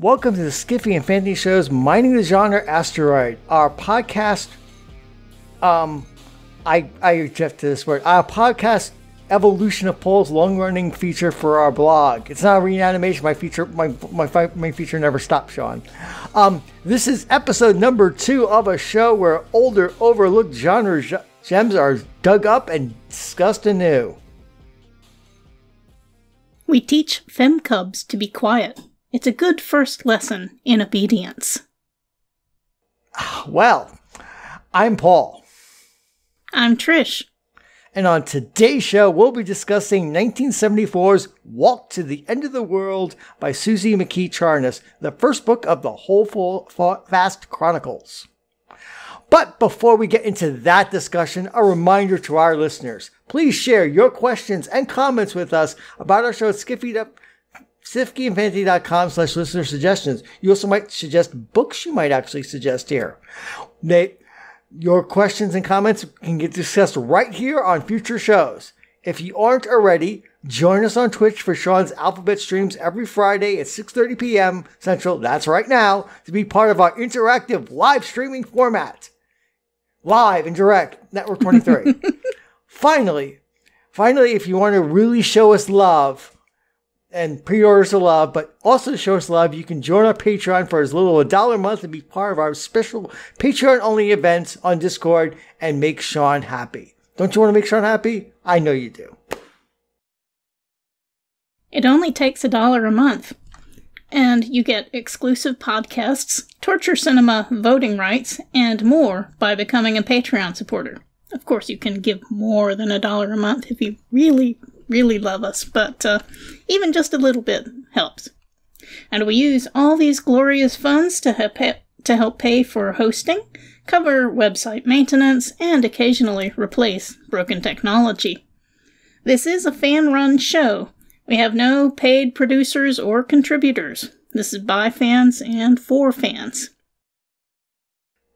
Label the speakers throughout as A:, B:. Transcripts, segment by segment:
A: Welcome to the Skiffy and Fantasy Show's Mining the Genre Asteroid. Our podcast, I object to this word. Our podcast evolution of Paul's long-running feature for our blog. It's not a reanimation. My feature never stops, Sean. This is episode number 2 of a show where older, overlooked genre gems are dug up and discussed anew.
B: We teach fem cubs to be quiet. It's a good first lesson in obedience.
A: Well, I'm Paul.
B: I'm Trish.
A: And on today's show, we'll be discussing 1974's Walk to the End of the World by Suzy McKee Charnas, the first book of the Whole Fast Chronicles. But before we get into that discussion, a reminder to our listeners. Please share your questions and comments with us about our show at skiffyandfantasy.com/listener suggestions. You also might suggest books you might actually suggest here. Your questions and comments can get discussed right here on future shows. If you aren't already, join us on Twitch for Sean's Alphabet streams every Friday at 6:30 p.m. Central, that's right now, to be part of our interactive live streaming format. Live and direct, Network 23. Finally, if you want to really show us love and pre-orders of love, but also show us love, you can join our Patreon for as little as $1 a month and be part of our special Patreon-only events on Discord and make Sean happy. Don't you want to make Sean happy? I know you do.
B: It only takes $1 a month. And you get exclusive podcasts, torture cinema voting rights, and more by becoming a Patreon supporter. Of course, you can give more than $1 a month if you really, really love us, but even just a little bit helps. And we use all these glorious funds to help pay for hosting, cover website maintenance, and occasionally replace broken technology. This is a fan-run show. We have no paid producers or contributors. This is by fans and for fans.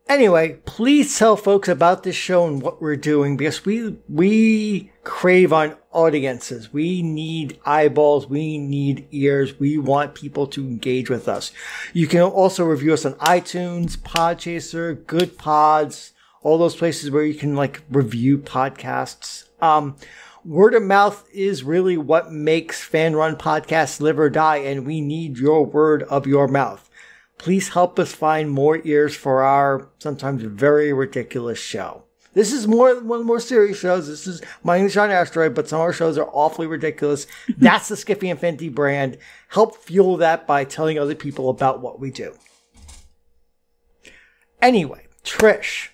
A: Anyway, please tell folks about this show and what we're doing, because we crave on audiences. We need eyeballs. We need ears. We want people to engage with us. You can also review us on iTunes, Podchaser, GoodPods, all those places where you can review podcasts. Word of mouth is really what makes fan-run podcasts live or die, and we need your word of your mouth. Please help us find more ears for our sometimes very ridiculous show. This is one of the more serious shows. This is Mining the Genre Asteroid, but some of our shows are awfully ridiculous. That's the Skiffy and Fenty brand. Help fuel that by telling other people about what we do. Anyway, Trish,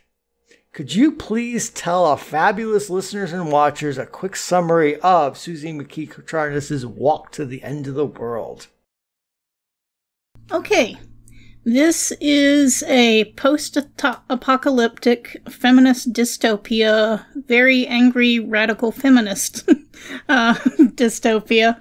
A: could you please tell our fabulous listeners and watchers a quick summary of Suzy McKee Charnas' Walk to the End of the World?
B: Okay. This is a post-apocalyptic feminist dystopia, very angry radical feminist dystopia.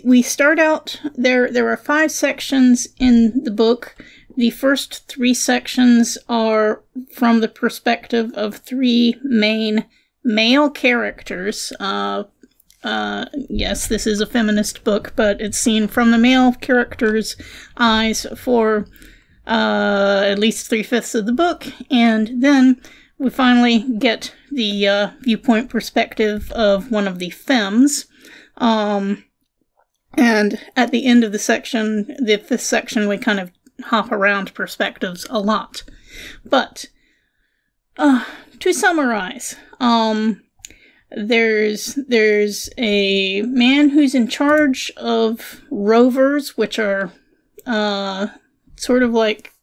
B: We start out, there are 5 sections in the book. The first 3 sections are from the perspective of 3 main male characters. Yes, this is a feminist book, but it's seen from the male character's eyes for at least 3/5 of the book, and then we finally get the viewpoint perspective of one of the femmes. And at the end of the section, the 5th section, we kind of hop around perspectives a lot. But to summarize, there's a man who's in charge of rovers, which are sort of like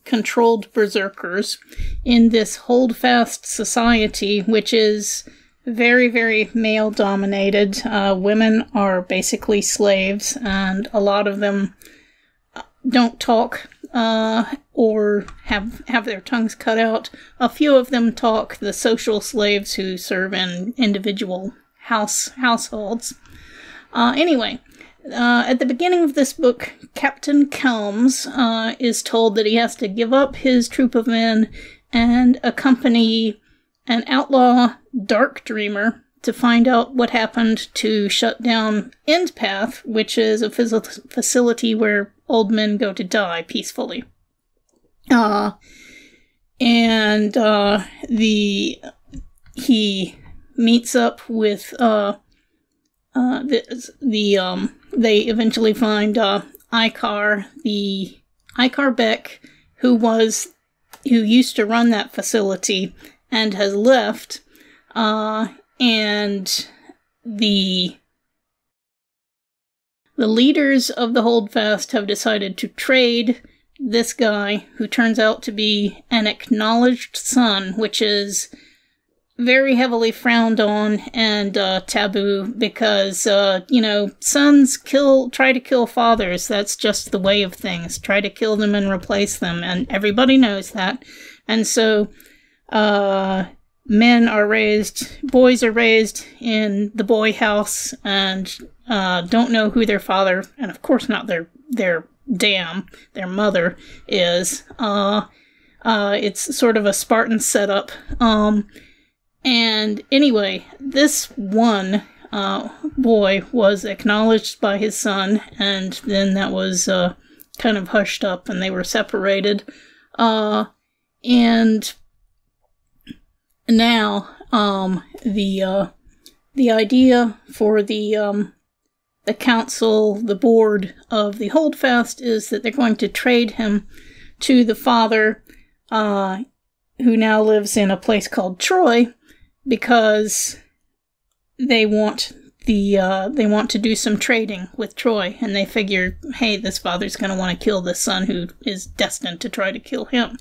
B: controlled berserkers in this holdfast society, which is very, very male-dominated. Women are basically slaves, and a lot of them don't talk or have their tongues cut out. A few of them talk, the social slaves who serve in individual households. Anyway, at the beginning of this book, Captain Kelms is told that he has to give up his troop of men and accompany an outlaw dark dreamer to find out what happened to shut down Endpath, which is a facility where old men go to die peacefully. He meets up with they eventually find Icar, the Icar Beck, who used to run that facility and has left, and the leaders of the Holdfast have decided to trade this guy, who turns out to be an acknowledged son, which is very heavily frowned on and taboo, because, sons try to kill fathers. That's just the way of things. Try to kill them and replace them, and everybody knows that. And so, boys are raised in the boy house and don't know who their father, and of course not their mother is. It's sort of a Spartan setup. And anyway, this one boy was acknowledged by his son, and then that was kind of hushed up, and they were separated. And now the idea for the council, the board of the Holdfast, is that they're going to trade him to the father, who now lives in a place called Troy, because they want to do some trading with Troy, and they figure, hey, this father's going to want to kill this son who is destined to try to kill him.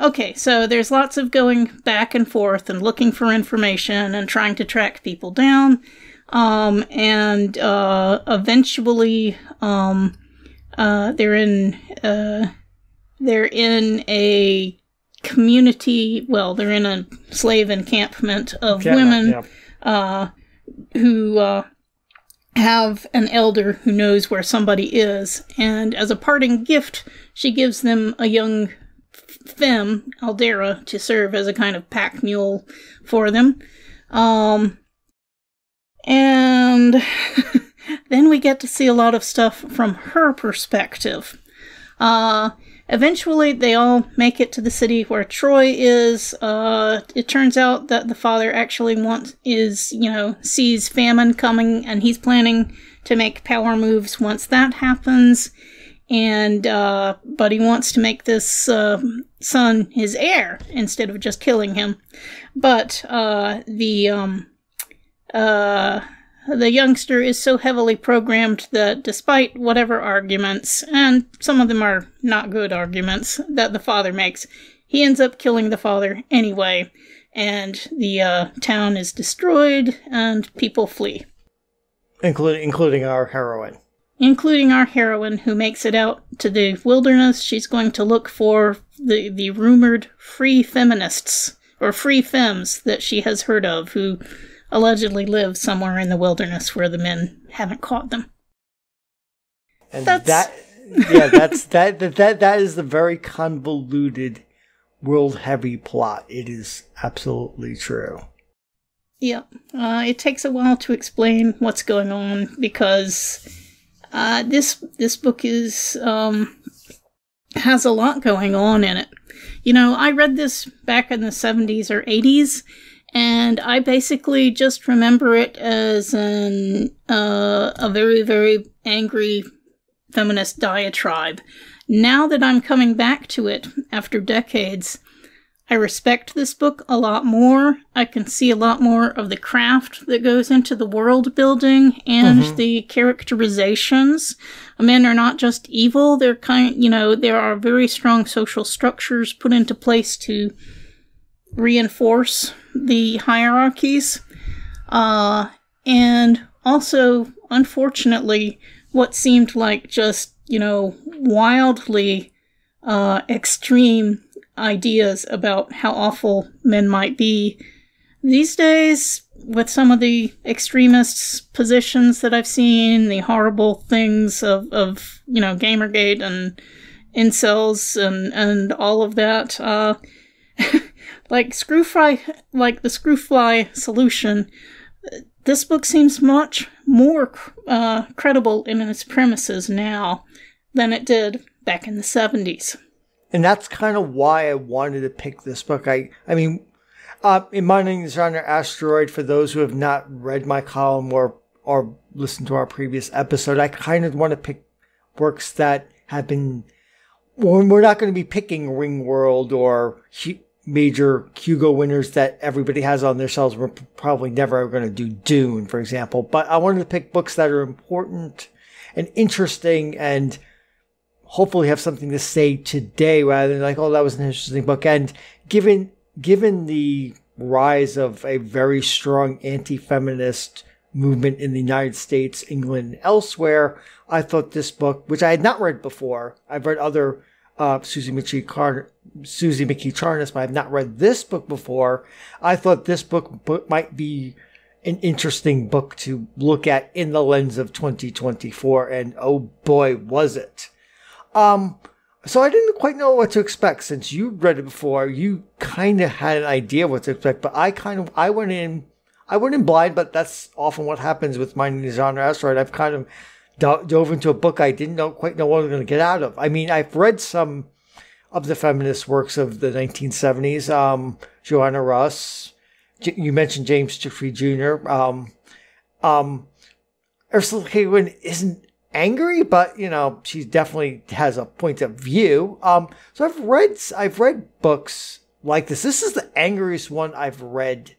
B: Okay, so there's lots of going back and forth and looking for information and trying to track people down, and eventually they're in a community, they're in a slave encampment of women who have an elder who knows where somebody is, and as a parting gift, she gives them a young femme, Aldera, to serve as a kind of pack mule for them. And then we get to see a lot of stuff from her perspective. Eventually, they all make it to the city where Troy is. It turns out that the father actually sees famine coming, and he's planning to make power moves once that happens. And, but he wants to make this son his heir instead of just killing him. But the youngster is so heavily programmed that despite whatever arguments, and some of them are not good arguments, that the father makes, he ends up killing the father anyway, and the town is destroyed, and people flee.
A: Including our heroine.
B: Including our heroine, who makes it out to the wilderness. She's going to look for the rumored free feminists, or free femmes that she has heard of, who allegedly live somewhere in the wilderness where the men haven't caught them.
A: And that is the very convoluted world-heavy plot. It is absolutely true.
B: Yeah. It takes a while to explain what's going on, because this book has a lot going on in it. I read this back in the 70s or 80s, and I basically just remember it as a very, very angry feminist diatribe. Now that I'm coming back to it after decades, I respect this book a lot more. I can see a lot more of the craft that goes into the world building and the characterizations. Men are not just evil. They're there are very strong social structures put into place to reinforce the hierarchies. And also, unfortunately, what seemed like just, wildly extreme ideas about how awful men might be. These days, with some of the extremists' positions that I've seen, the horrible things of Gamergate and incels and all of that, like the Screwfly solution, this book seems much more credible in its premises now than it did back in the 70s.
A: And that's kind of why I wanted to pick this book. I mean, in my name is on Asteroid, for those who have not read my column or listened to our previous episode, I kind of want to pick works that have been, we're not going to be picking Ringworld or major Hugo winners that everybody has on their shelves. We're probably never going to do Dune, for example. But I wanted to pick books that are important and interesting and hopefully have something to say today rather than like, oh, that was an interesting book. And given the rise of a very strong anti-feminist movement in the United States, England, and elsewhere, I thought this book, which I had not read before, I've read other Suzy McKee Charnas, but I've not read this book before. I thought this book might be an interesting book to look at in the lens of 2024, and oh boy, was it. So I didn't quite know what to expect. Since you read it before, you kind of had an idea what to expect, but I went in blind, but that's often what happens with my genre Asteroid. I've kind of dove into a book I didn't quite know what I was going to get out of. I mean, I've read some of the feminist works of the 1970s. Joanna Russ, you mentioned James Jeffrey Jr. Ursula K. Le Guin isn't angry, but she definitely has a point of view. So I've read books like this. This is the angriest one I've read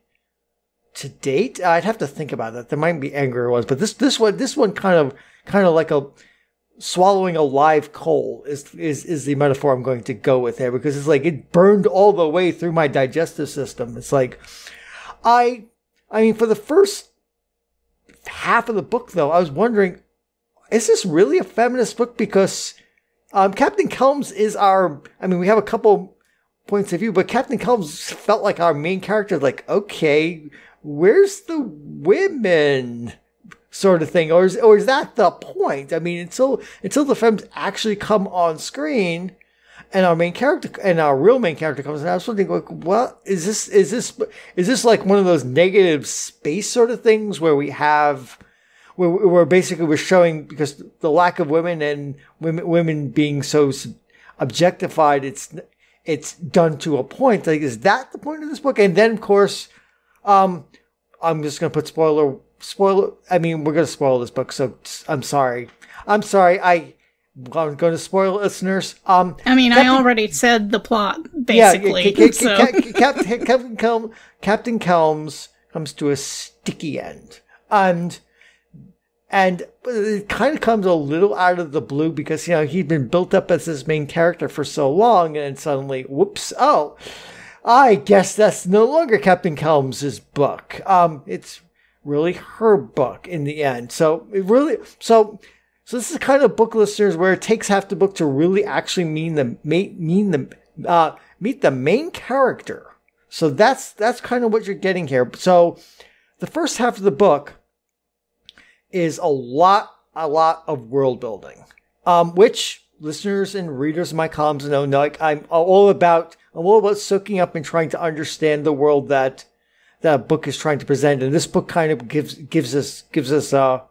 A: to date. I'd have to think about that. There might be angrier ones, but this one kind of like a swallowing a live coal is the metaphor I'm going to go with here, because it's like it burned all the way through my digestive system. It's like I mean, for the first half of the book, though, I was wondering, is this really a feminist book? Because Captain Kelms is we have a couple points of view, but Captain Kelms felt like our main character, like, okay, where's the women sort of thing? Or is that the point? I mean, until the femmes actually come on screen and our main character and our real main character comes in, I was thinking, like, what is this like one of those negative space sort of things where we have, where basically we're showing, because the lack of women and women being so objectified, it's done to a point. Like, is that the point of this book? And then, of course, I'm just going to put spoiler. I mean, we're going to spoil this book, so I'm sorry. I'm going to spoil listeners. I
B: already said the plot, basically.
A: Captain Kelms comes to a sticky end. And it kind of comes a little out of the blue, because, he'd been built up as this main character for so long, and suddenly, whoops, I guess that's no longer Captain Kelms' book. It's really her book in the end. So this is the kind of book, listeners, where it takes half the book to really actually meet the main character. So that's kind of what you're getting here. So the first half of the book is a lot of world building, which listeners and readers of my columns know. Like, I'm all about soaking up and trying to understand the world that a book is trying to present. And this book kind of gives us a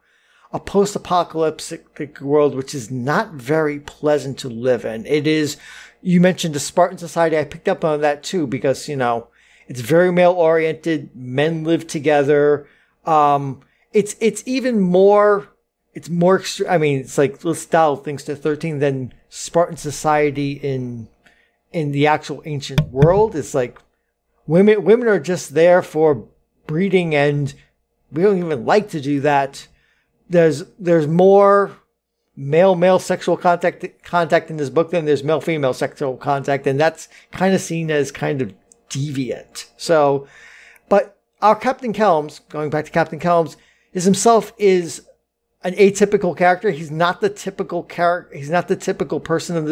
A: post-apocalyptic world, which is not very pleasant to live in. It is. You mentioned the Spartan society. I picked up on that too, because it's very male oriented. Men live together. It's even more. It's more extreme. I mean, it's like, let's dial things to 13 than Spartan society in the actual ancient world. It's like women are just there for breeding, and we don't even like to do that. There's more male sexual contact in this book than there's male female sexual contact, and that's kind of seen as kind of deviant. So, but our Captain Kelms, going back to Captain Kelms, himself is an atypical character. He's not the typical character. He's not the typical person of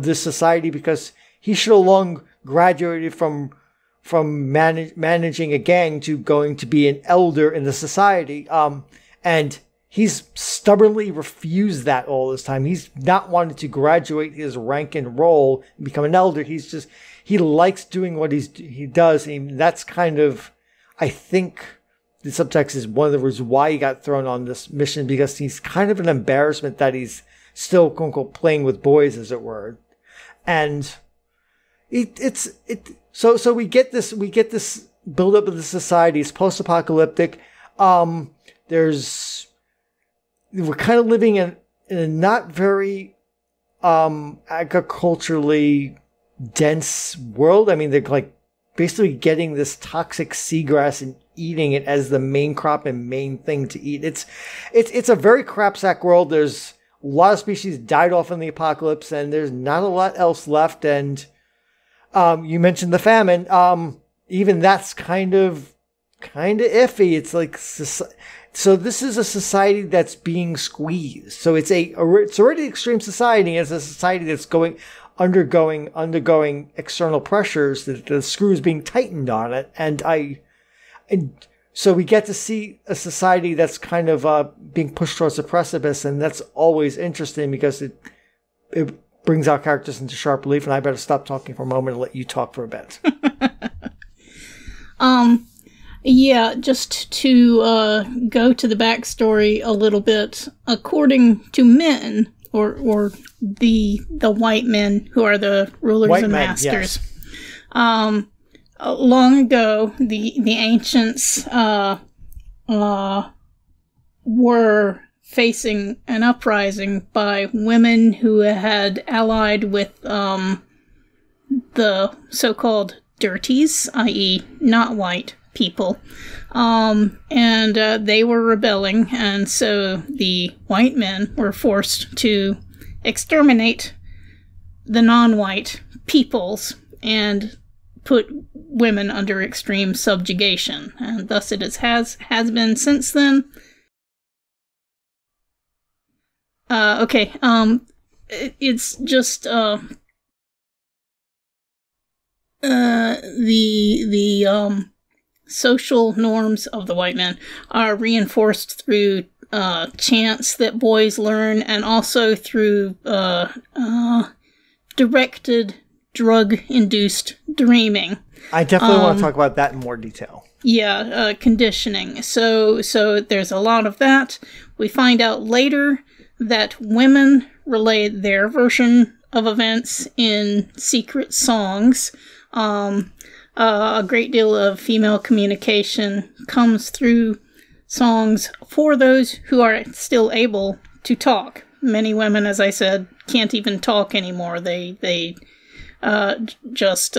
A: this society, because he should have long graduated from managing a gang to going to be an elder in the society. And he's stubbornly refused that all this time. He's not wanted to graduate his rank and role and become an elder. He likes doing what he does. And that's kind of, I think, the subtext is one of the reasons why he got thrown on this mission, because he's kind of an embarrassment that he's still, quote unquote, playing with boys, as it were. And so we get this build up of the society. It's post-apocalyptic. We're kind of living in a not very agriculturally dense world. I mean, they're like basically getting this toxic seagrass and eating it as the main crop and main thing to eat. It's a very crapsack world. There's a lot of species died off in the apocalypse, and there's not a lot else left. And you mentioned the famine. Even that's kind of iffy. It's like, so this is a society that's being squeezed. So it's already extreme society. It's a society that's undergoing external pressures, that the screw is being tightened on it. And so we get to see a society that's kind of being pushed towards the precipice, and that's always interesting because it brings our characters into sharp relief. And I better stop talking for a moment and let you talk for a bit.
B: Yeah, just to go to the backstory a little bit. According to men, or the white men who are the rulers
A: white
B: and
A: men,
B: masters,
A: yes.
B: Long ago, the ancients were facing an uprising by women who had allied with the so-called dirties, i.e. not white people, and they were rebelling, and so the white men were forced to exterminate the non-white peoples and put women under extreme subjugation, and thus it has been since then. It's just the social norms of the white men are reinforced through chants that boys learn, and also through directed drug-induced dreaming.
A: I definitely want to talk about that in more detail.
B: Yeah, conditioning. So there's a lot of that. We find out later that women relay their version of events in secret songs. A great deal of female communication comes through songs for those who are still able to talk. Many women, as I said, can't even talk anymore. They just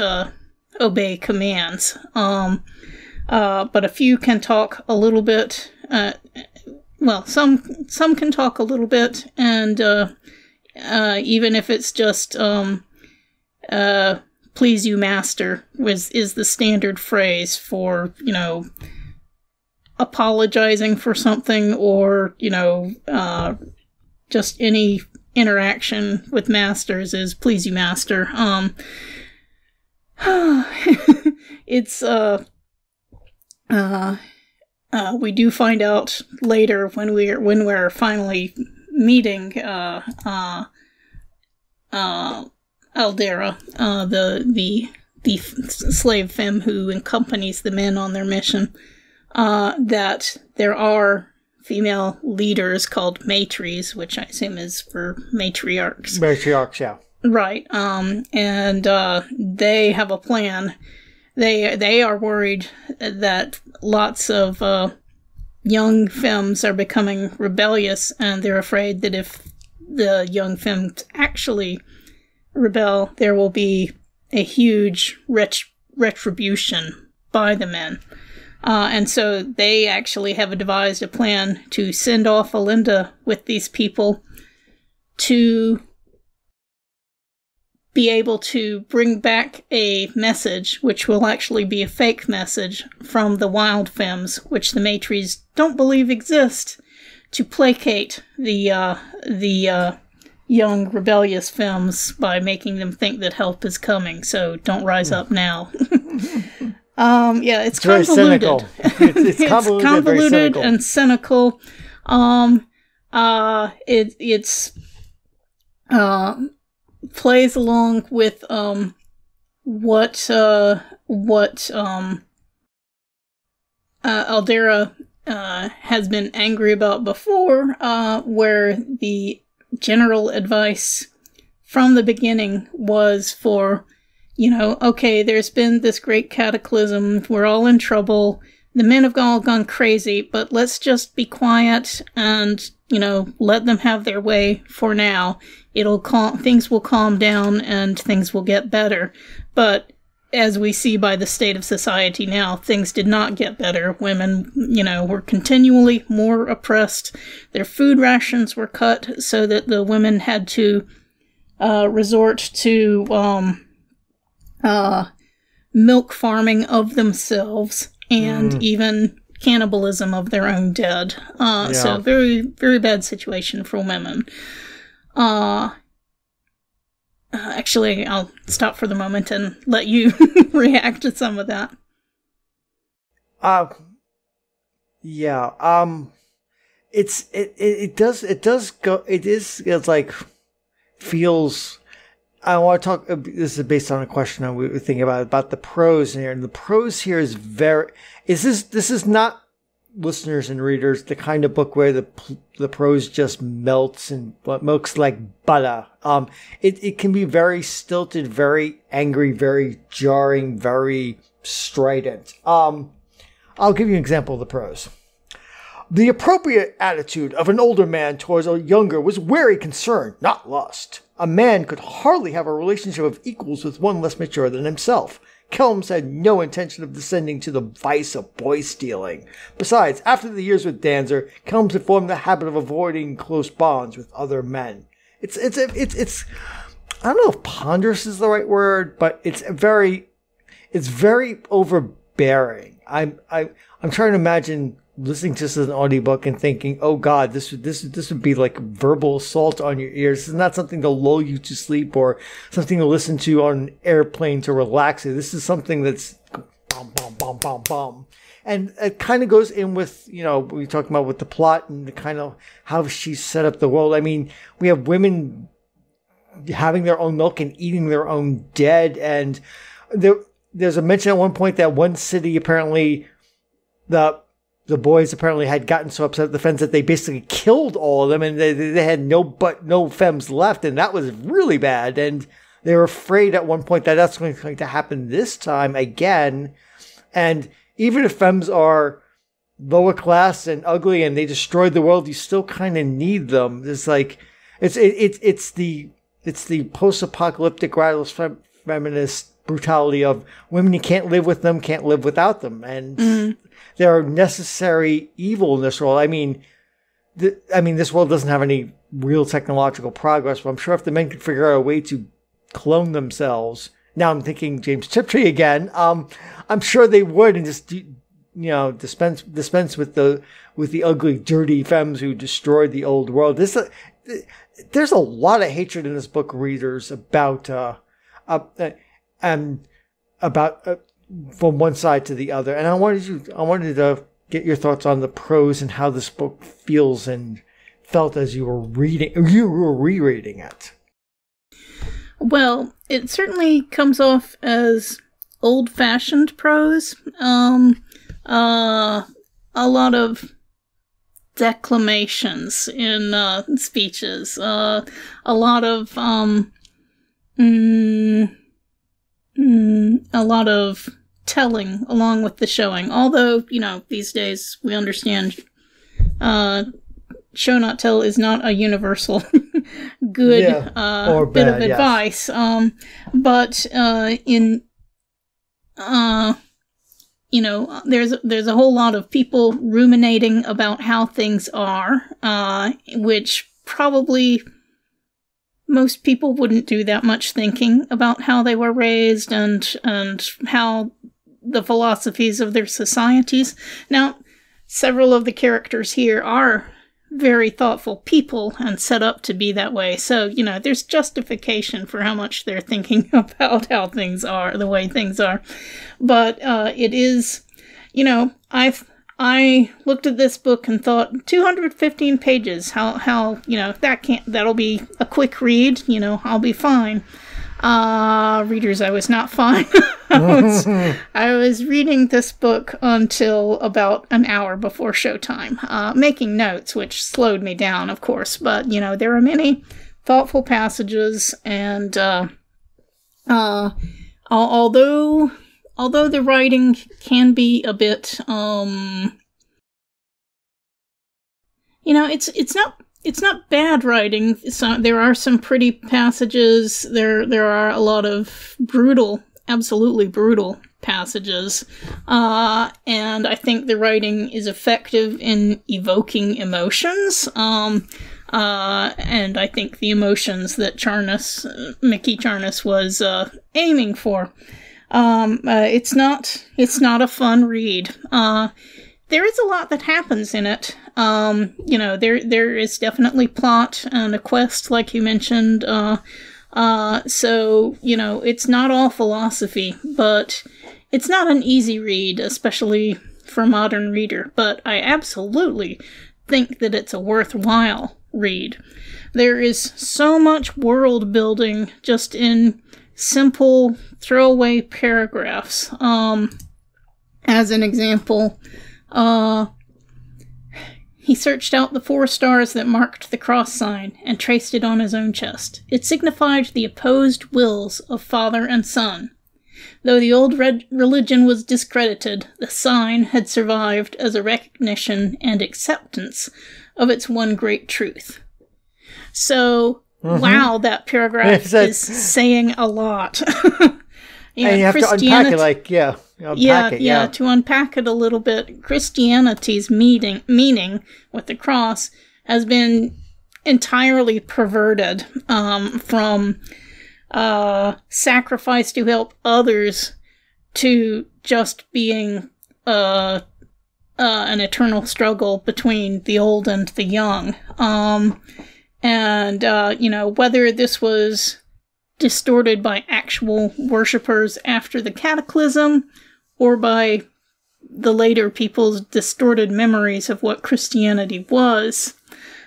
B: obey commands. But a few can talk a little bit. Some can talk a little bit, and even if it's just "please you, master" is the standard phrase for, apologizing for something, or just any interaction with masters is "please you, master." It's we do find out later when we're finally meeting Aldera, the slave femme who accompanies the men on their mission, that there are female leaders called matres, which I assume is for matriarchs.
A: Matriarchs, yeah.
B: Right. And they have a plan. They are worried that lots of young femmes are becoming rebellious, and they're afraid that if the young femmes actually rebel, there will be a huge retribution by the men. And so they actually have devised a plan to send off Alinda with these people to be able to bring back a message, which will actually be a fake message from the wild femmes, which the matres don't believe exist, to placate the young rebellious femmes by making them think that help is coming. So don't rise up now. It's convoluted.
A: It's convoluted
B: and cynical. It's plays along with what Aldera has been angry about before, where the general advice from the beginning was for, okay, there's been this great cataclysm, we're all in trouble, the men have all gone crazy, but let's just be quiet and, let them have their way for now. Things will calm down and things will get better. But as we see by the state of society now, things did not get better. Women, were continually more oppressed. Their food rations were cut so that the women had to resort to milk farming of themselves and even cannibalism of their own dead. So very, very bad situation for women. Actually, I'll stop for the moment and let you react to some of that.
A: Feels. I want to talk. This is based on a question we were thinking about the prose here, and the prose here is very. This is not, listeners and readers, the kind of book where the prose just melts and milks like butter. It can be very stilted, very angry, very jarring, very strident. I'll give you an example of the prose. The appropriate attitude of an older man towards a younger was wary concern, not lust. A man could hardly have a relationship of equals with one less mature than himself. Kelms had no intention of descending to the vice of boy stealing. Besides, after the years with Danzer, Kelms had formed the habit of avoiding close bonds with other men. It's I don't know if ponderous is the right word, but it's very overbearing. I'm trying to imagine listening to this as an audiobook and thinking, oh God, this would be like verbal assault on your ears. This is not something to lull you to sleep or something to listen to on an airplane to relax you. This is something that's bum, bum, bum, bum, bum. And it kind of goes in with, we're talking about with the plot and the kind of how she set up the world. I mean, we have women having their own milk and eating their own dead. And there's a mention at one point that one city, apparently, the boys apparently had gotten so upset at the femmes that they basically killed all of them, and they had no femmes left, and that was really bad. And they were afraid at one point that that's going to happen this time again. And even if femmes are lower class and ugly and they destroyed the world, you still kind of need them. It's like it's the post-apocalyptic radical feminist brutality of women. You can't live with them, can't live without them, and there are necessary evil in this world. I mean, this world doesn't have any real technological progress, but I'm sure if the men could figure out a way to clone themselves, now I'm thinking James Tiptree again. I'm sure they would, and just dispense with the ugly, dirty femmes who destroyed the old world. There's a lot of hatred in this book, readers, about from one side to the other. And I wanted to get your thoughts on the prose and how this book feels and felt as you were rereading it.
B: Well, it certainly comes off as old-fashioned prose. A lot of declamations in speeches. A lot of telling along with the showing. Although, these days we understand show not tell is not a universal good or bad, bit of advice. Yes. But there's a whole lot of people ruminating about how things are, which probably most people wouldn't do that much thinking about how they were raised and how the philosophies of their societies. Now, several of the characters here are very thoughtful people and set up to be that way. So, there's justification for how much they're thinking about how things are, the way things are. But it is, I looked at this book and thought, 215 pages, how that'll be a quick read, I'll be fine. Readers, I was not fine. I was reading this book until about an hour before showtime, making notes, which slowed me down, of course, but, there are many thoughtful passages, and, although the writing can be a bit, it's not bad writing. There are some pretty passages. There are a lot of absolutely brutal passages. And I think the writing is effective in evoking emotions. And I think the emotions that McKee Charnas was aiming for. It's not a fun read. There is a lot that happens in it. There is definitely plot and a quest, like you mentioned. So, it's not all philosophy, but it's not an easy read, especially for a modern reader. But I absolutely think that it's a worthwhile read. There is so much world building just in simple throwaway paragraphs. As an example, he searched out the 4 stars that marked the cross sign and traced it on his own chest. It signified the opposed wills of father and son. Though the old religion was discredited, the sign had survived as a recognition and acceptance of its one great truth. So, wow, that paragraph is saying a lot.
A: And you have to unpack it,
B: to unpack it a little bit. Christianity's meaning with the cross has been entirely perverted from sacrifice to help others to just being an eternal struggle between the old and the young. Whether this was distorted by actual worshippers after the cataclysm, or by the later people's distorted memories of what Christianity was.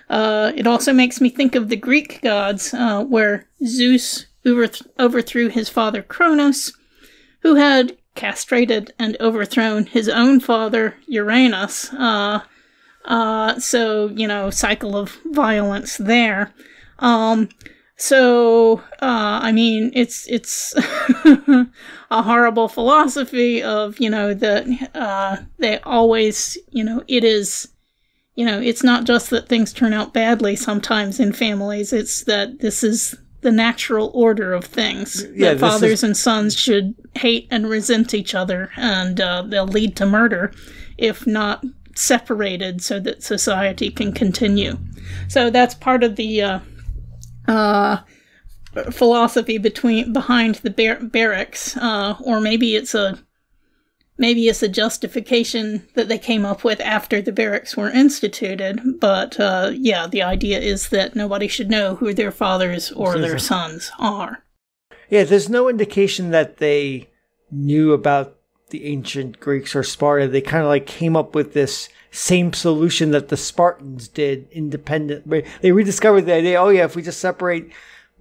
B: It also makes me think of the Greek gods, where Zeus overthrew his father Kronos, who had castrated and overthrown his own father Uranus. Cycle of violence there. It's a horrible philosophy of, that they always, it is, it's not just that things turn out badly sometimes in families, it's that this is the natural order of things. That fathers and sons should hate and resent each other, and they'll lead to murder if not separated so that society can continue. So that's part of the philosophy behind the barracks, or maybe it's a justification that they came up with after the barracks were instituted. But the idea is that nobody should know who their fathers or their sons are.
A: Yeah, there's no indication that they knew about the ancient Greeks or Sparta. They kind of came up with this same solution that the Spartans did independently. They rediscovered the idea, if we just separate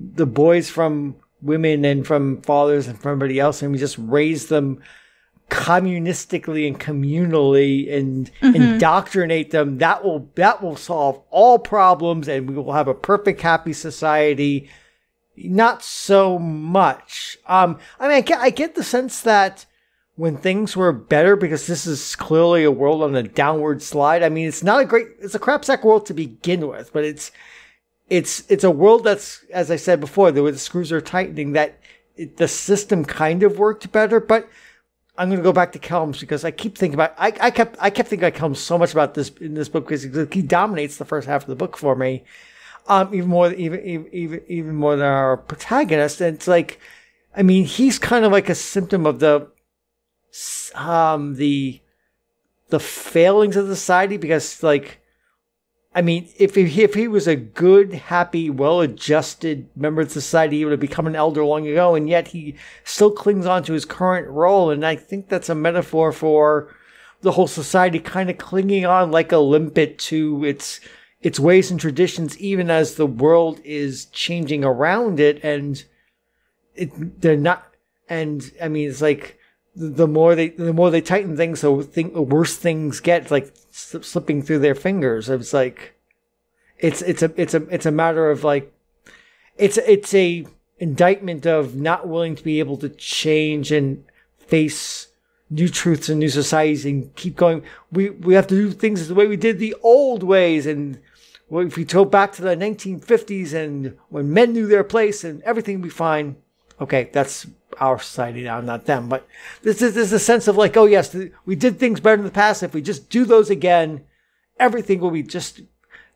A: the boys from women and from fathers and from everybody else, and we just raise them communistically and communally and indoctrinate them, that will solve all problems, and we will have a perfect, happy society. Not so much. I get the sense that when things were better, because this is clearly a world on a downward slide. It's a crapsack world to begin with, but it's a world that's, as I said before, the screws are tightening, that the system kind of worked better. But I'm going to go back to Kelms, because I keep thinking about, I kept thinking about Kelms so much about this in this book, because he dominates the first half of the book for me, even more than our protagonist. And it's he's kind of like a symptom of the failings of society, because if he was a good, happy, well-adjusted member of society, he would have become an elder long ago, and yet he still clings on to his current role. And I think that's a metaphor for the whole society kind of clinging on like a limpet to its ways and traditions, even as the world is changing around it, and they're not. And I mean, it's like the more they tighten things, the worse things get, like slipping through their fingers. It's like it's a matter of like it's a indictment of not willing to be able to change and face new truths and new societies and keep going. We have to do things the way we did the old ways. And if we go back to the 1950s and when men knew their place and everything would be fine. Okay, that's our society now, not them. But this is a sense of like, oh yes, we did things better in the past. If we just do those again, everything will be just,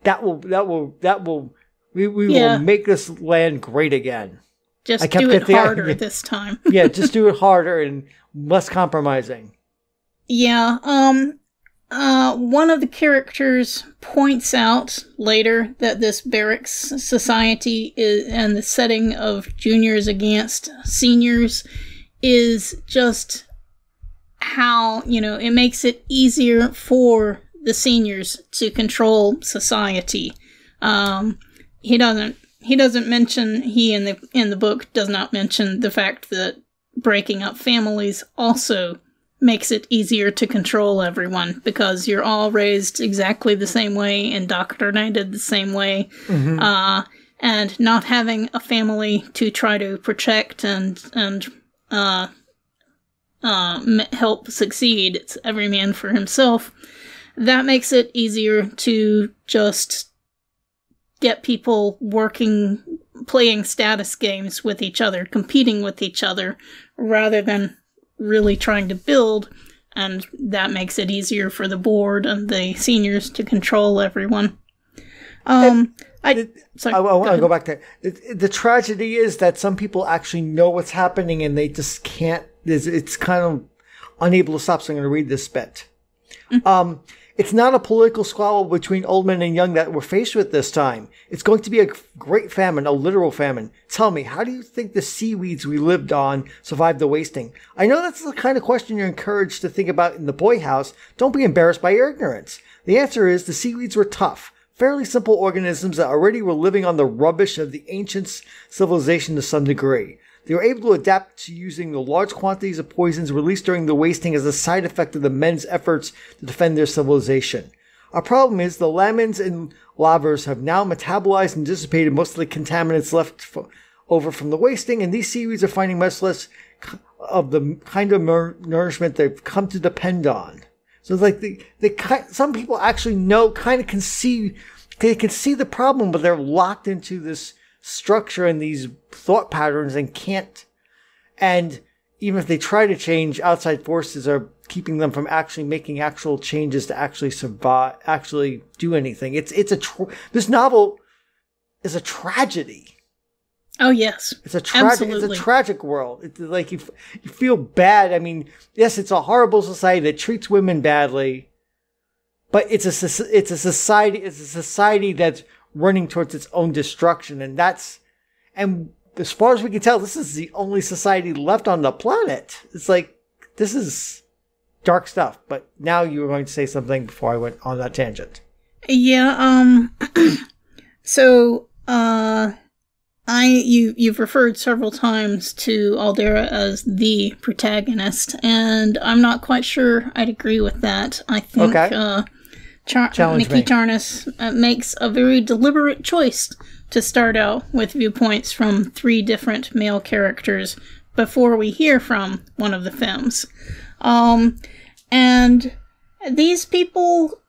A: we will make this land great again.
B: Just do it harder this time.
A: Yeah, just do it harder and less compromising.
B: Yeah. One of the characters points out later that this barracks society and the setting of juniors against seniors is just how, it makes it easier for the seniors to control society. He doesn't mention, in the book does not mention the fact that breaking up families also makes it easier to control everyone because you're all raised exactly the same way, indoctrinated the same way, and not having a family to try to protect and help succeed. It's every man for himself. That makes it easier to just get people playing status games with each other, competing with each other, rather than really trying to build, and that makes it easier for the board and the seniors to control everyone. I want to
A: go back there. The tragedy is that some people actually know what's happening and they just can't. It's kind of unable to stop. So I'm going to read this bit. It's not a political squabble between old men and young that we're faced with this time. It's going to be a great famine, a literal famine. Tell me, how do you think the seaweeds we lived on survived the wasting? I know that's the kind of question you're encouraged to think about in the boy house. Don't be embarrassed by your ignorance. The answer is the seaweeds were tough, fairly simple organisms that already were living on the rubbish of the ancient civilization to some degree. They were able to adapt to using the large quantities of poisons released during the wasting as a side effect of the men's efforts to defend their civilization. Our problem is the lamins and lavers have now metabolized and dissipated most of the contaminants left over from the wasting, and these seaweeds are finding much less of the kind of nourishment they've come to depend on. So it's like some people actually they can see the problem, but they're locked into this structure and these thought patterns and can't. And even if they try to change, outside forces are keeping them from actually making actual changes to actually survive, actually do anything. This novel is a tragedy.
B: Oh yes,
A: it's a tragic world. It's like you feel bad. I mean, yes, it's a horrible society that treats women badly, but it's a society that's running towards its own destruction, and as far as we can tell, this is the only society left on the planet. It's like, this is dark stuff. But now you were going to say something before I went on that tangent.
B: Yeah. So you've referred several times to Aldera as the protagonist, and I'm not quite sure I'd agree with that. I think McKee Charnas makes a very deliberate choice to start out with viewpoints from 3 different male characters before we hear from one of the femmes. And these people,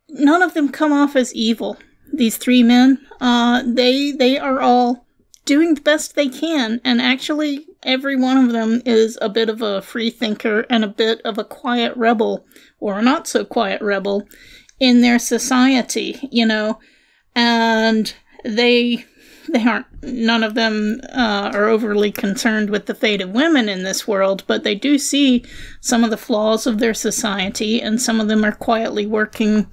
B: none of them come off as evil. These 3 men, they are all doing the best they can, and actually every one of them is a bit of a free thinker and a bit of a quiet rebel, or a not so quiet rebel, in their society, and they aren't, none of them are overly concerned with the fate of women in this world, but they do see some of the flaws of their society, and some of them are quietly working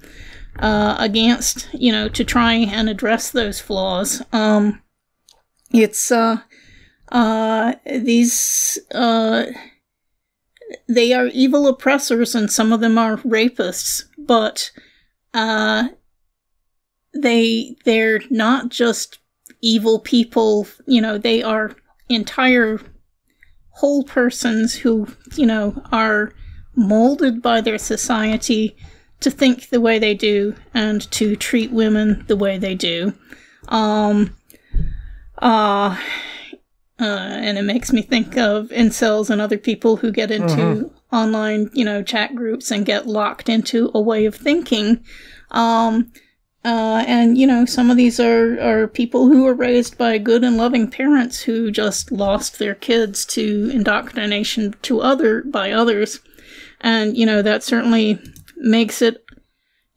B: against, to try and address those flaws. they are evil oppressors, and some of them are rapists, but they're not just evil people, they are entire whole persons who, are molded by their society to think the way they do and to treat women the way they do. And it makes me think of incels and other people who get into online, chat groups and get locked into a way of thinking. And, some of these are people who were raised by good and loving parents who just lost their kids to indoctrination by others. And, that certainly makes it,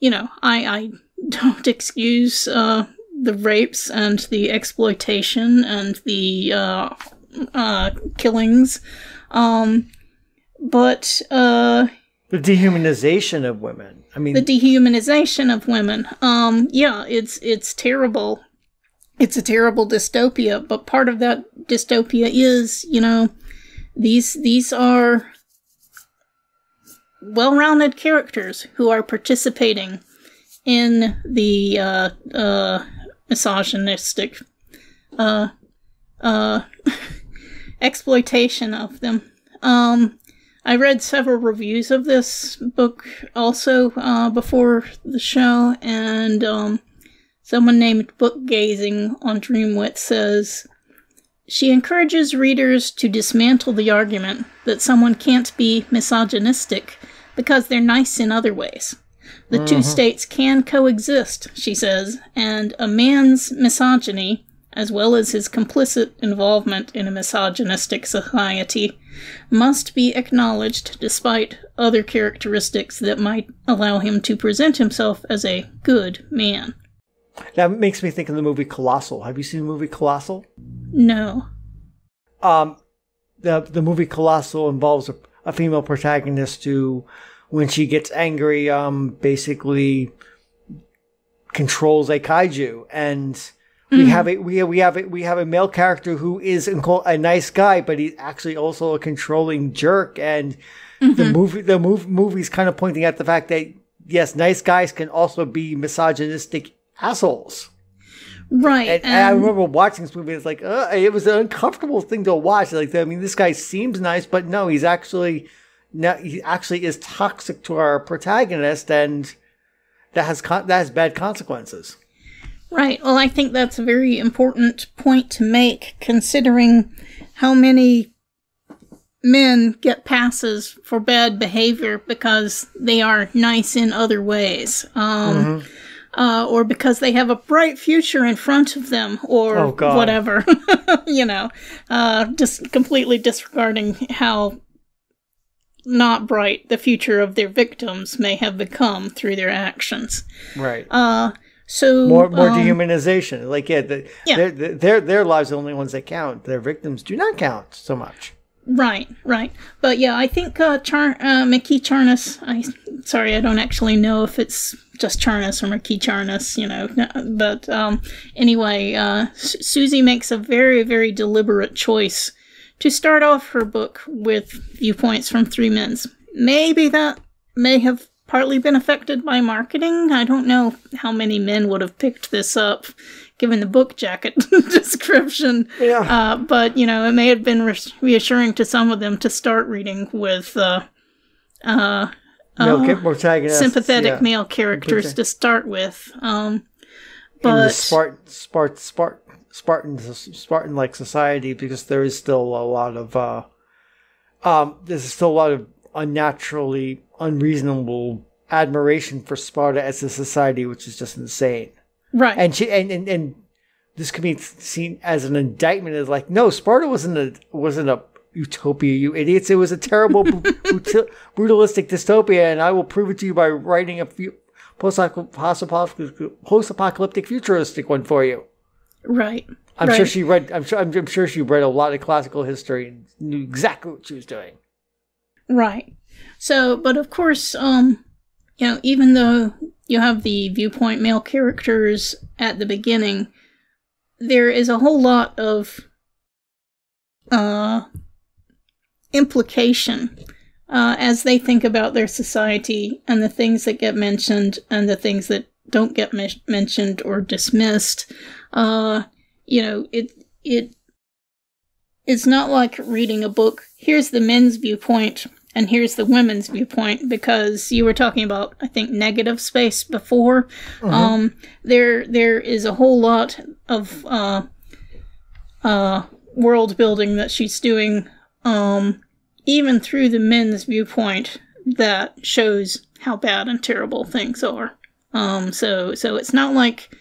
B: I don't excuse the rapes and the exploitation and the killings, but the
A: dehumanization of women.
B: The dehumanization of women. It's terrible. It's a terrible dystopia, but part of that dystopia is, these are well-rounded characters who are participating in the misogynistic exploitation of them. I read several reviews of this book also before the show, and someone named Bookgazing on Dreamwit says, she encourages readers to dismantle the argument that someone can't be misogynistic because they're nice in other ways. The two states can coexist, she says, and a man's misogyny, as well as his complicit involvement in a misogynistic society, must be acknowledged despite other characteristics that might allow him to present himself as a good man.
A: That makes me think of the movie Colossal. Have you seen the movie Colossal?
B: No.
A: The movie Colossal involves a female protagonist who, when she gets angry, basically controls a kaiju, and we have a male character who is a nice guy, but he's actually also a controlling jerk, and the movie's kind of pointing at the fact that yes, nice guys can also be misogynistic assholes.
B: Right.
A: And I remember watching this movie. It's like, it was an uncomfortable thing to watch. Like, this guy seems nice, but no, he actually is toxic to our protagonist, and that has bad consequences.
B: Right. Well, I think that's a very important point to make, considering how many men get passes for bad behavior because they are nice in other ways. Or because they have a bright future in front of them, or whatever, just completely disregarding how not bright the future of their victims may have become through their actions.
A: Right.
B: So
A: more dehumanization. Like, their lives are the only ones that count. Their victims do not count so much.
B: Right. But yeah, I think McKee Charnas, I don't actually know if it's just Charnas or McKee Charnas, but anyway, Suzy makes a very, very deliberate choice to start off her book with viewpoints from three men. Maybe that may have partly been affected by marketing. I don't know how many men would have picked this up, given the book jacket description. Yeah. But, it may have been reassuring to some of them to start reading with sympathetic male characters to start with. But Spartan-like society, because there is still a lot of unnaturally unreasonable admiration for Sparta as a society, which is just insane. Right.
A: And this could be seen as an indictment as like, no, Sparta wasn't a utopia, you idiots. It was a terrible brutalistic dystopia, and I will prove it to you by writing a post-apocalyptic futuristic one for you.
B: Right.
A: I'm sure she read a lot of classical history and knew exactly what she was doing.
B: Right. So, but of course, even though you have the viewpoint male characters at the beginning, there is a whole lot of implication as they think about their society and the things that get mentioned and the things that don't get mentioned or dismissed. It's not like reading a book, here's the men's viewpoint and here's the women's viewpoint, because you were talking about, I think, negative space before. Mm-hmm. There is a whole lot of world building that she's doing, even through the men's viewpoint, that shows how bad and terrible things are. So it's not like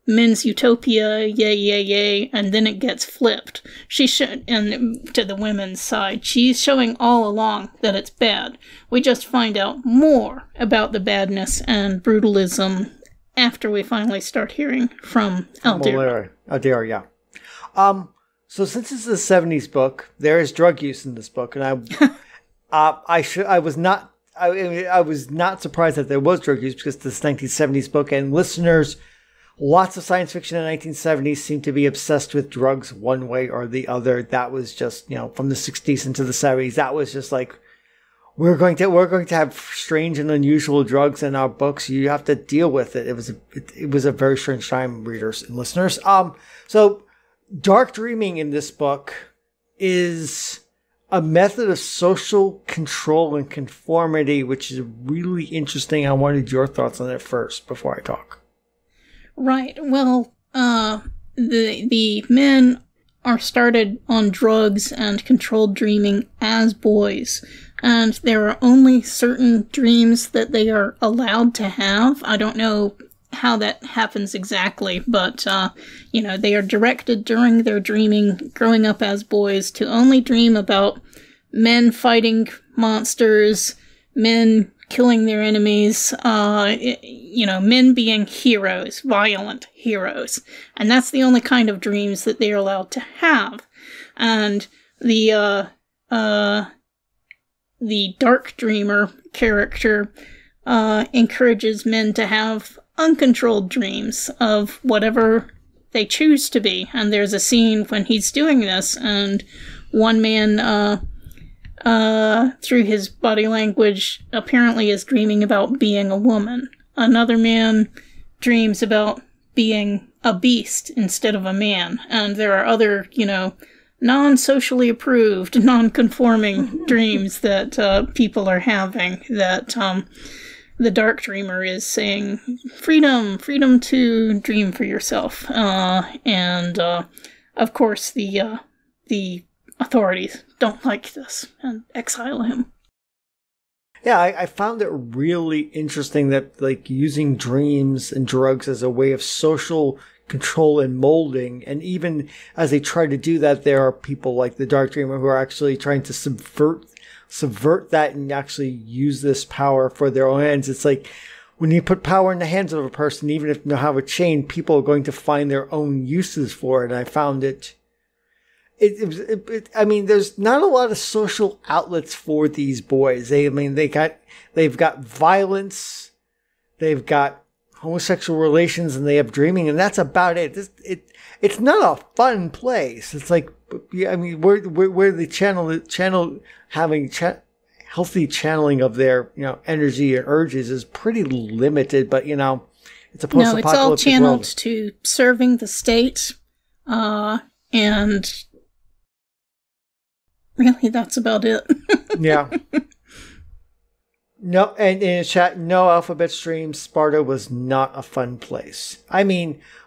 B: men's utopia, yay, and then it gets flipped. And to the women's side, she's showing all along that it's bad. We just find out more about the badness and brutalism after we finally start hearing from Aldera.
A: Yeah. So since it's a 70s book, there is drug use in this book, and I was not surprised that there was drug use, because this 1970s book, and listeners, lots of science fiction in the 1970s seem to be obsessed with drugs one way or the other. That was just, from the 60s into the 70s, that was just like, we're going to have strange and unusual drugs in our books. You have to deal with it. It was a very strange time, readers and listeners. So dark dreaming in this book is a method of social control and conformity, which is really interesting. I wanted your thoughts on it first before I talk.
B: Right. Well, the men are started on drugs and controlled dreaming as boys, and there are only certain dreams that they are allowed to have. I don't know how that happens exactly, but, they are directed during their dreaming, growing up as boys, to only dream about men fighting monsters, men killing their enemies, men being heroes, violent heroes. And that's the only kind of dreams that they're allowed to have. And the dark dreamer character encourages men to have uncontrolled dreams of whatever they choose to be. And there's a scene when he's doing this, and one man, through his body language, apparently is dreaming about being a woman. Another man dreams about being a beast instead of a man. And there are other, non-socially approved, non-conforming dreams that people are having, that the dark dreamer is saying, freedom to dream for yourself. And of course, the authorities don't like this and exile him.
A: Yeah, I found it really interesting that, using dreams and drugs as a way of social control and molding, and even as they try to do that, there are people like the Dark Dreamer who are actually trying to subvert that and actually use this power for their own ends. It's like, when you put power in the hands of a person, even if you have a chain, people are going to find their own uses for it. And I found it. There's not a lot of social outlets for these boys. They've got violence, they've got homosexual relations, and they have dreaming, and that's about it. It's not a fun place. It's like, where the having healthy channeling of their, energy and urges is pretty limited, but, it's a post-apocalyptic world.
B: No, it's all channeled to serving the state, and really, that's about it.
A: Yeah. No, and in the chat, no alphabet stream. Sparta was not a fun place.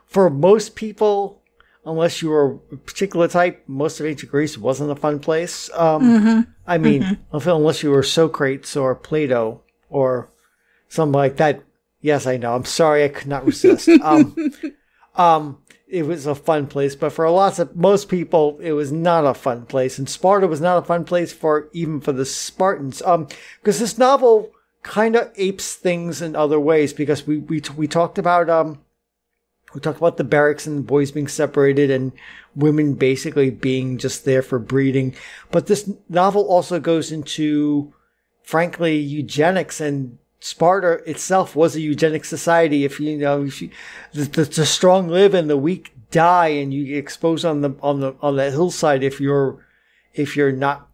A: For most people, unless you were a particular type, most of ancient Greece wasn't a fun place. Unless you were Socrates or Plato or something like that. Yes, I know. I'm sorry, I could not resist. It was a fun place, but for most people, it was not a fun place. And Sparta was not a fun place even for the Spartans. Because this novel kind of apes things in other ways, because we talked about the barracks and boys being separated and women basically being just there for breeding. But this novel also goes into, frankly, eugenics, and Sparta itself was a eugenic society. The strong live and the weak die, and you get exposed on the hillside if you're not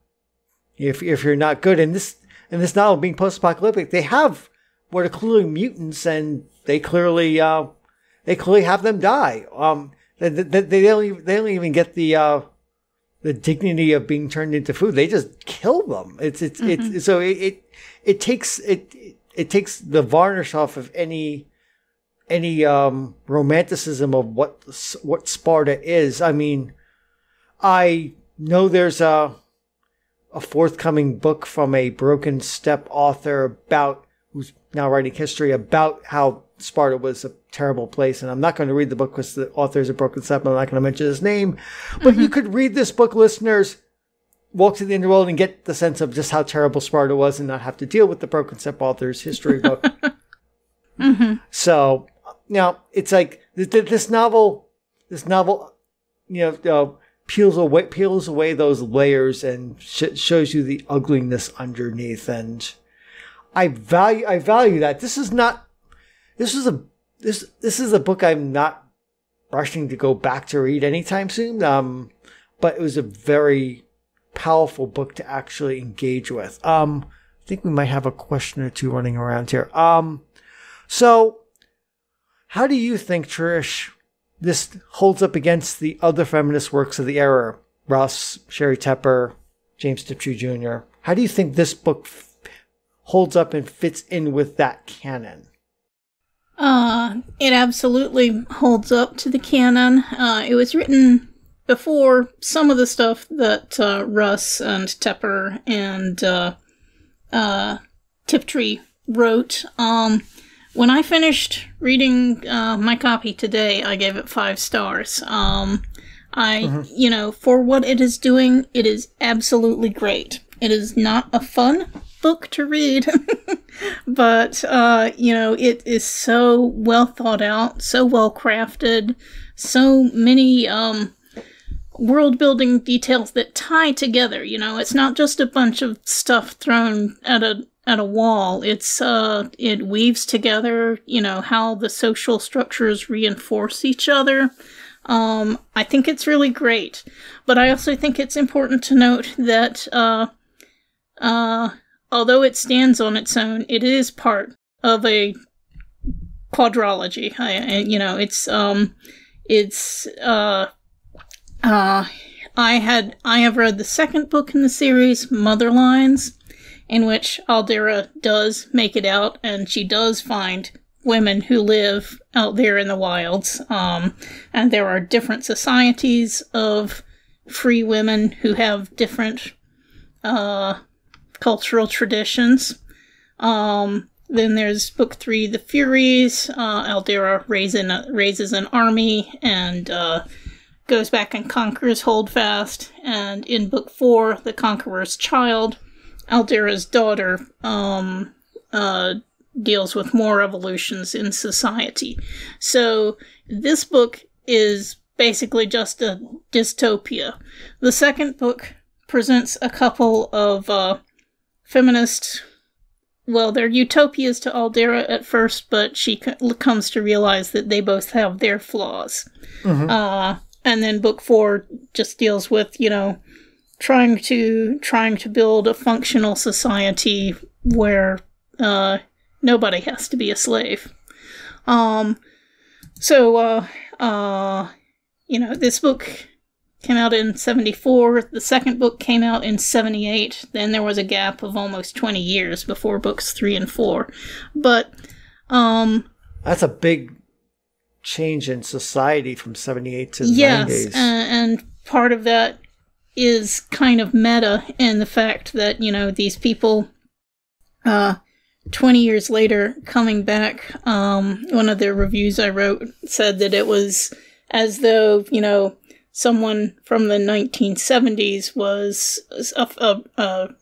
A: if you're not good. In this novel, being post-apocalyptic, they have what are clearly mutants, and they clearly have them die. They don't even get the dignity of being turned into food. They just kill them. It takes the varnish off of any romanticism of what Sparta is. I mean, I know there's a forthcoming book from a Broken Step author who's now writing history about how Sparta was a terrible place. And I'm not going to read the book because the author is a Broken Step. I'm not going to mention his name. But you could read this book, listeners, walk to the underworld and get the sense of just how terrible Sparta was and not have to deal with the Broken Step author's history book. So now it's like this novel, peels away those layers and shows you the ugliness underneath. And I value that. This is a book I'm not rushing to go back to read anytime soon. But it was a very powerful book to actually engage with. I think we might have a question or two running around here. So how do you think, Trish, this holds up against the other feminist works of the era? Russ, Sherry Tepper, James Tiptree Jr. How do you think this book holds up and fits in with that canon?
B: It absolutely holds up to the canon. It was written before some of the stuff that Russ and Tepper and Tiptree wrote. When I finished reading my copy today, I gave it 5 stars. For what it is doing, it is absolutely great. It is not a fun book to read, but, it is so well thought out, so well crafted, so many world building details that tie together. It's not just a bunch of stuff thrown at a wall. It weaves together, how the social structures reinforce each other. I think it's really great, but I also think it's important to note that, although it stands on its own, it is part of a quadrology. I have read the second book in the series, Motherlines, in which Aldera does make it out, and she does find women who live out there in the wilds. And there are different societies of free women who have different cultural traditions. Then there's book 3, The Furies. Aldera raises an army and goes back and conquers Holdfast. And in book 4, The Conqueror's Child, Aldera's daughter deals with more revolutions in society. So this book is basically just a dystopia. The second book presents a couple of feminist... Well, they're utopias to Aldera at first, but she comes to realize that they both have their flaws. And then book 4 just deals with, trying to build a functional society where nobody has to be a slave. This book came out in 1974. The second book came out in 1978. Then there was a gap of almost 20 years before books 3 and 4. But
A: that's a big change in society from 1978 to the 90s.
B: Yes, and part of that is kind of meta in the fact that, these people, 20 years later, coming back, one of the reviews I wrote said that it was as though, someone from the 1970s was a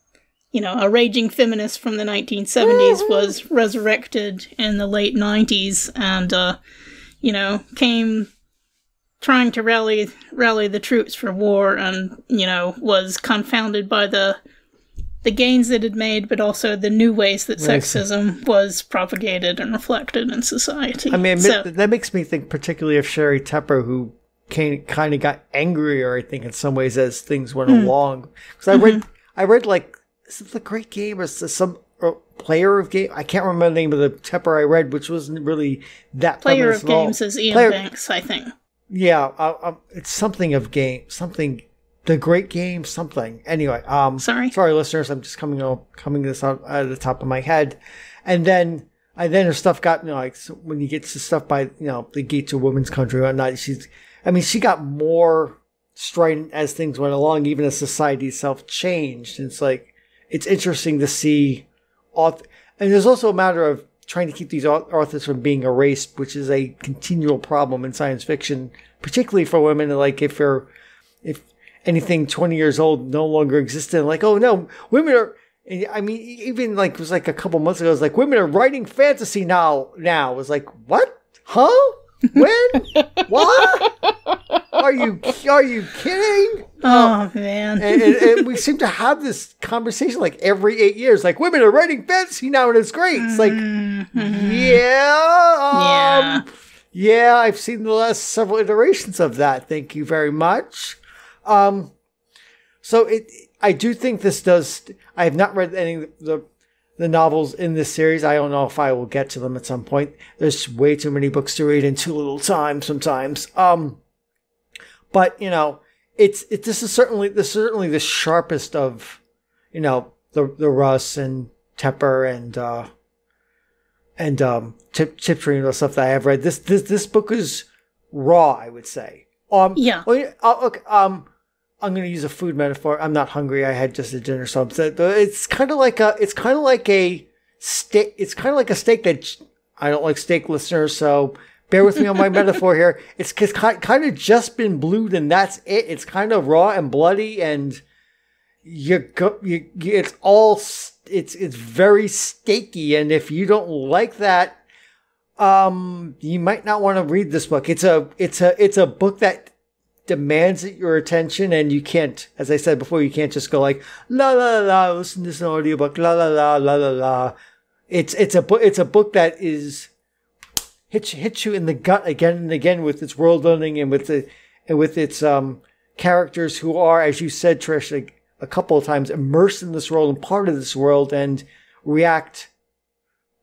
B: raging feminist from the 1970s was resurrected in the late 90s and, came trying to rally the troops for war and, was confounded by the gains it had made, but also the new ways that sexism was propagated and reflected in society.
A: I mean, that makes me think particularly of Sherry Tepper, who kind of got angrier, I think, in some ways as things went along. Because I read like is it The Great Game or some Player of Game? I can't remember the name of the Tepper I read, which wasn't really that
B: Player of Games is Ian Banks, I think.
A: Yeah, it's something of game, something, The Great Game, something. Anyway, sorry, listeners, I'm just coming this out of the top of my head, and then her stuff got, like, so when you get to stuff by, The Gates of Women's Country or whatnot, she got more strident as things went along, even as society itself changed. And it's like, it's interesting to see, and there's also a matter of trying to keep these authors from being erased, which is a continual problem in science fiction, particularly for women. Like, if anything 20 years old no longer existed, like, oh no, women are, I mean, even like, it was like a couple months ago, it was like, women are writing fantasy now. It was like, what? Huh? When? What? Are you kidding?
B: Oh, man.
A: And we seem to have this conversation like every 8 years. Like, women are writing fantasy now, and it's great. It's like, yeah, I've seen the last several iterations of that. Thank you very much. So I do think this does. I have not read any of the novels in this series. I don't know if I will get to them at some point. There's way too many books to read in too little time sometimes. But this is certainly the sharpest of, the Russ and Tepper and Tiptree and the stuff that I have read. This book is raw, I would say.
B: Yeah.
A: I'm going to use a food metaphor. I'm not hungry. I had just a dinner, so it's kind of like a steak. It's kind of like a steak that I don't like steak, listeners. So bear with me on my metaphor here. It's kind of just been blued, and that's it. It's kind of raw and bloody, and it's very steaky. And if you don't like that, you might not want to read this book. It's a book that demands your attention, and you can't, as I said before, you can't just go like la la la, listen to this audiobook, la la la la la la. It's a book that is hits you in the gut again and again with its world building and with its characters who are, as you said, Trish, like a couple of times, immersed in this world and part of this world and react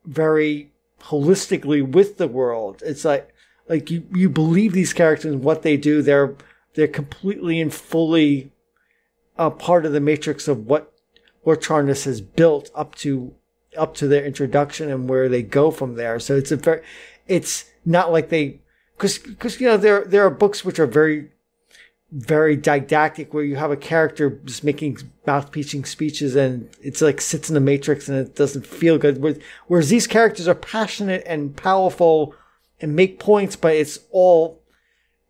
A: very holistically with the world. It's like you believe these characters and what they do. They're completely and fully a part of the matrix of what Charnas has built up to their introduction and where they go from there. So it's not like because there are books which are very, very didactic, where you have a character just making mouth-piecing speeches and it's like sits in the matrix and it doesn't feel good. Whereas these characters are passionate and powerful and make points, but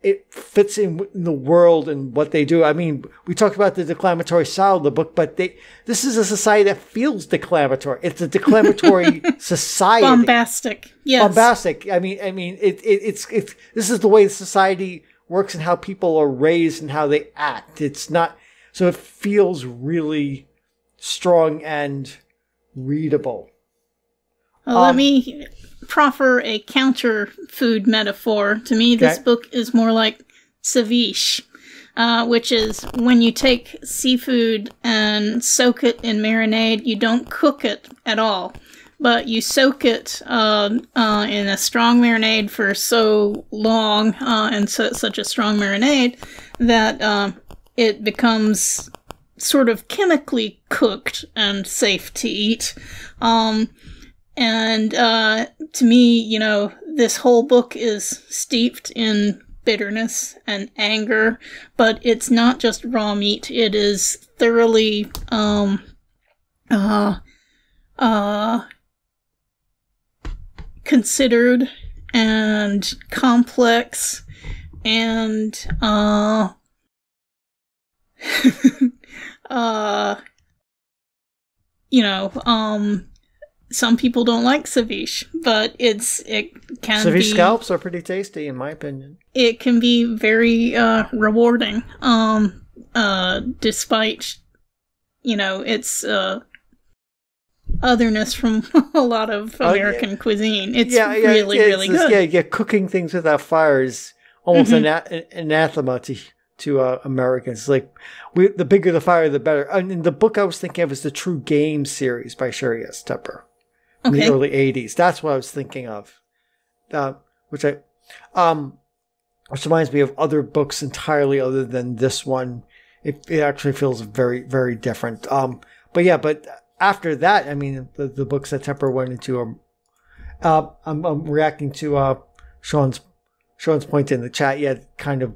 A: it fits in the world and what they do. I mean, we talked about the declamatory style of the book, but this is a society that feels declamatory. It's a declamatory society.
B: Bombastic. Yes.
A: Bombastic. I mean, it's this is the way society works and how people are raised and how they act. It's not, so it feels really strong and readable.
B: Well, let me proffer a counter food metaphor. To me, this book is more like ceviche, which is when you take seafood and soak it in marinade. You don't cook it at all, but you soak it in a strong marinade for so long, and such a strong marinade that it becomes sort of chemically cooked and safe to eat. And to me, this whole book is steeped in bitterness and anger, but it's not just raw meat. It is thoroughly considered and complex and some people don't like ceviche, but it can be...
A: Ceviche scallops are pretty tasty, in my opinion.
B: It can be very rewarding, despite, its otherness from a lot of American cuisine. It's really good.
A: Cooking things without fire is almost anathema to Americans. It's like the bigger the fire, the better. And the book I was thinking of is the True Game series by Sherry S. Tepper in the early 80s. That's what I was thinking of. Which reminds me of other books entirely other than this one. It actually feels very, very different. But after that, I mean, the books that Tepper went into are, I'm reacting to Sean's point in the chat. Yeah, kind of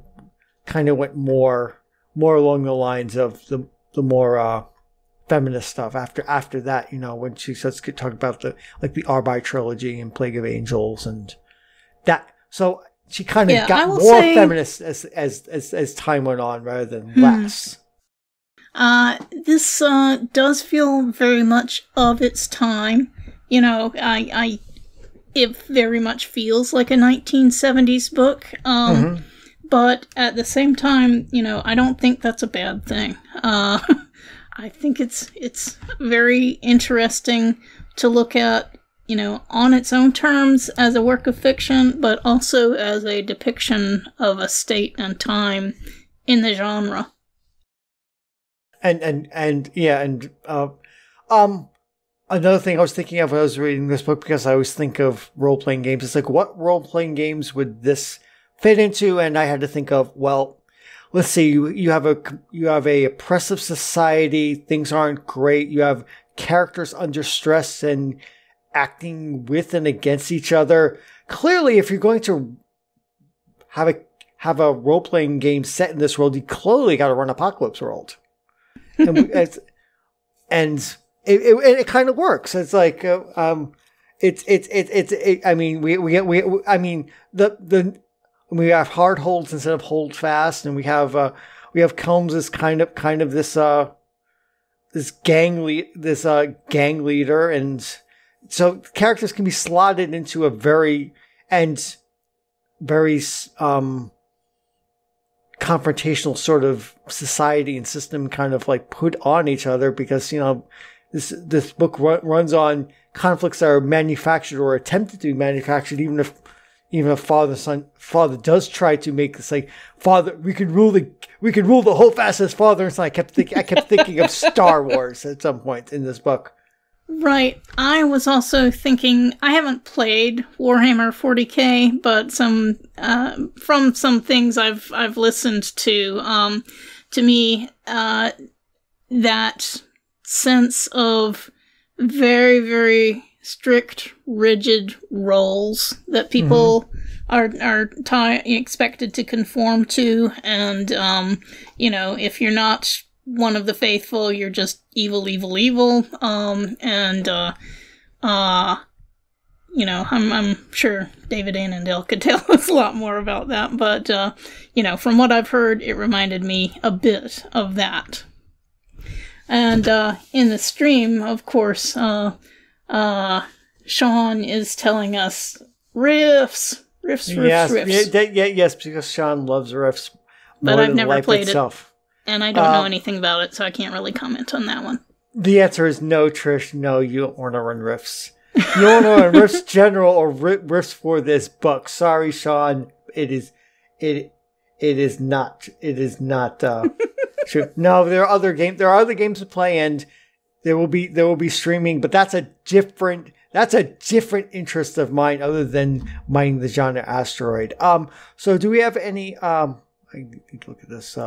A: went more along the lines of the more feminist stuff. After that, when she starts to talk about the Arbai trilogy and Plague of Angels and that. So she kind of got more feminist as time went on rather than less.
B: This does feel very much of its time. It very much feels like a 1970s book. But at the same time, I don't think that's a bad thing. I think it's very interesting to look at, on its own terms as a work of fiction, but also as a depiction of a state and time in the genre.
A: Another thing I was thinking of when I was reading this book, because I always think of role-playing games, it's like, what role-playing games would this fit into? And I had to think of, well, let's see, you have a oppressive society, things aren't great, you have characters under stress and acting with and against each other. Clearly, if you're going to have a role-playing game set in this world, you clearly got to run Apocalypse World. And it kind of works. It's like I mean, we have hard holds instead of hold fast, and we have Combs as kind of this gang leader, and so characters can be slotted into a very confrontational sort of society and system, kind of like put on each other, because this book runs on conflicts that are manufactured or attempted to be manufactured, even if father does try to make this like, father, we could rule the whole fast as father and son. I kept thinking of Star Wars at some point in this book.
B: Right. I was also thinking, I haven't played Warhammer 40K, but from some things I've listened to me, that sense of very, very strict, rigid roles that people are expected to conform to, and if you're not one of the faithful, you're just evil. I'm sure David Annandale could tell us a lot more about that, but from what I've heard, it reminded me a bit of that. And in the stream, of course, Sean is telling us riffs. Yes,
A: because Sean loves riffs
B: more than I've never played itself. And I don't know anything about it, so I can't really comment on that one.
A: The answer is no, Trish. No, you don't want to run riffs. You don't want to run riffs general or riffs for this book. Sorry, Sean. It is not true. No, there are other games to play, and there will be streaming, but that's a different interest of mine other than mining the genre Asteroid. So do we have any I need to look at this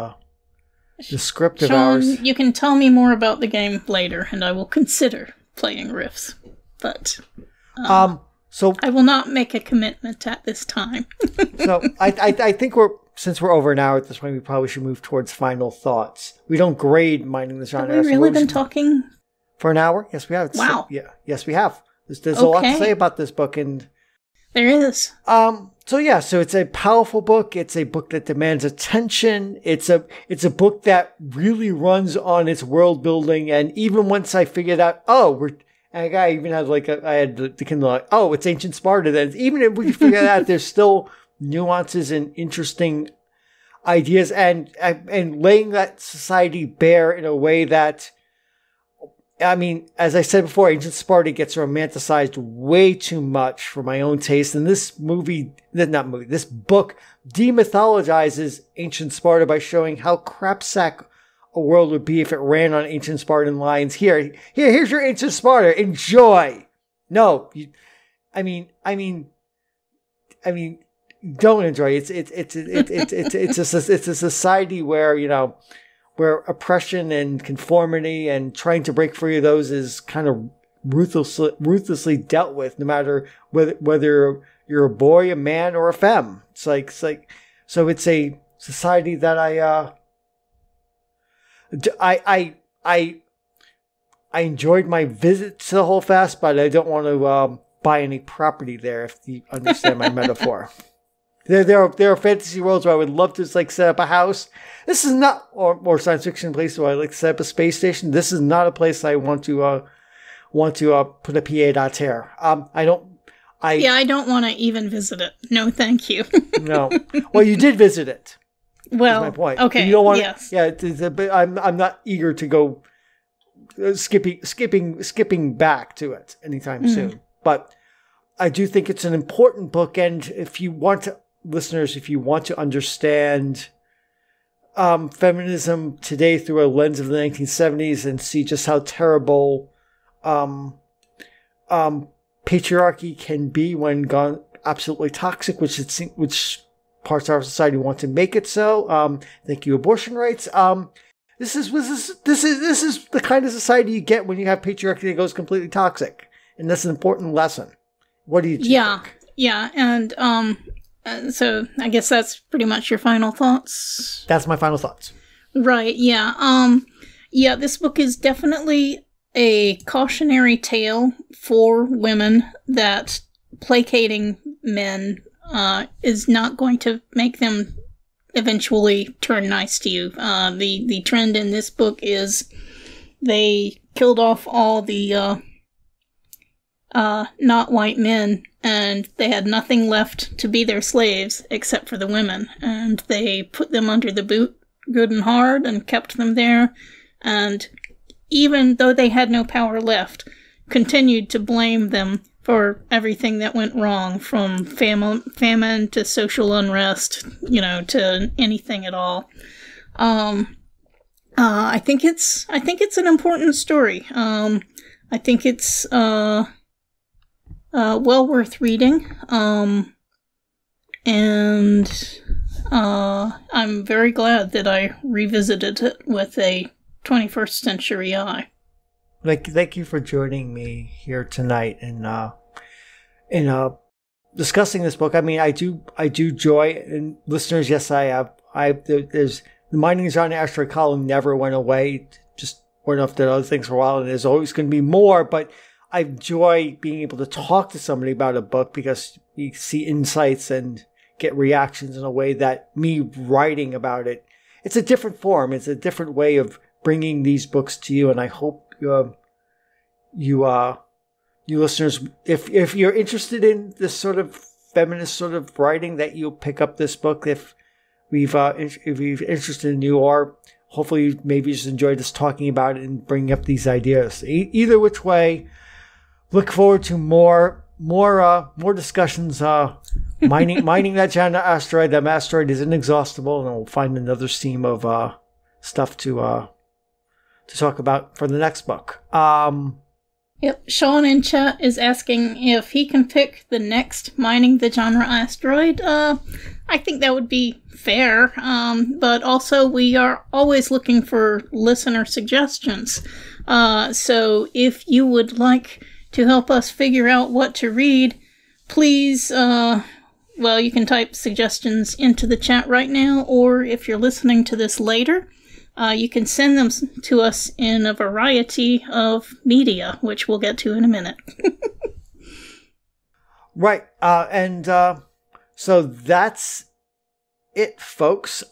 A: the script of ours.
B: You can tell me more about the game later, and I will consider playing riffs. But so I will not make a commitment at this time.
A: So I think since we're over an hour at this point, we probably should move towards final thoughts. We don't grade mining the genre.
B: Have we really been talking
A: for an hour? Yes, we have.
B: Wow.
A: Yes, we have. There's a lot to say about this book, and
B: there is.
A: So it's a powerful book. It's a book that demands attention. It's a book that really runs on its world building. And even once I figured out, I even had I had the Kindle, it's ancient Sparta. Then even if we figure that out, there's still nuances and interesting ideas, and laying that society bare in a way that I mean, as I said before, Ancient Sparta gets romanticized way too much for my own taste. And this this book demythologizes Ancient Sparta by showing how crapsack a world would be if it ran on ancient Spartan lines. Here's your Ancient Sparta. Enjoy. No, don't enjoy. It's a society where, where oppression and conformity and trying to break free of those is kind of ruthlessly dealt with, no matter whether you're a boy, a man, or a femme. So it's a society that I enjoyed my visit to the Holdfast, but I don't want to buy any property there, if you understand my metaphor. There are fantasy worlds where I would love to set up a house. This is not, or science fiction places where I like to set up a space station. This is not a place I want to put a pied à terre. I don't want to even visit it. No, thank you.
B: No.
A: Well, you did visit it.
B: Well,
A: my point.
B: Okay.
A: You don't want.
B: Yes.
A: Yeah. I'm not eager to go skipping back to it anytime soon. But I do think it's an important book, and if you want to understand feminism today through a lens of the 1970s and see just how terrible patriarchy can be when gone absolutely toxic, which parts of our society want to make it so. Thank you, abortion rights. This is the kind of society you get when you have patriarchy that goes completely toxic, and that's an important lesson. What do you think?
B: Yeah, and so I guess that's pretty much your final thoughts.
A: That's my final thoughts.
B: Right. Yeah. Yeah. This book is definitely a cautionary tale for women that placating men is not going to make them eventually turn nice to you. The trend in this book is they killed off all the not white men, and they had nothing left to be their slaves except for the women, and they put them under the boot good and hard and kept them there, and even though they had no power left, continued to blame them for everything that went wrong, from famine to social unrest, to anything at all. I think it's an important story. I think it's well worth reading. And I'm very glad that I revisited it with a 21st century eye.
A: Thank you for joining me here tonight in discussing this book. I mean, I do enjoy, and listeners, yes, I have. There's the mining genre Asteroid column never went away. Just went off to other things for a while, and there's always going to be more. But I enjoy being able to talk to somebody about a book because you see insights and get reactions in a way that me writing about it. It's a different form. It's a different way of bringing these books to you, and I hope you listeners, if you're interested in this sort of feminist sort of writing, that you'll pick up this book. If we've interested in you, or hopefully you maybe just enjoyed us talking about it and bringing up these ideas. Either which way, look forward to more discussions. Mining that genre asteroid. That asteroid is inexhaustible, and we'll find another seam of stuff to talk about for the next book.
B: Yep, Sean in chat is asking if he can pick the next Mining the Genre Asteroid. I think that would be fair, but also we are always looking for listener suggestions. So if you would like to help us figure out what to read, please, you can type suggestions into the chat right now, or if you're listening to this later, you can send them to us in a variety of media, which we'll get to in a minute.
A: Right. So that's it, folks.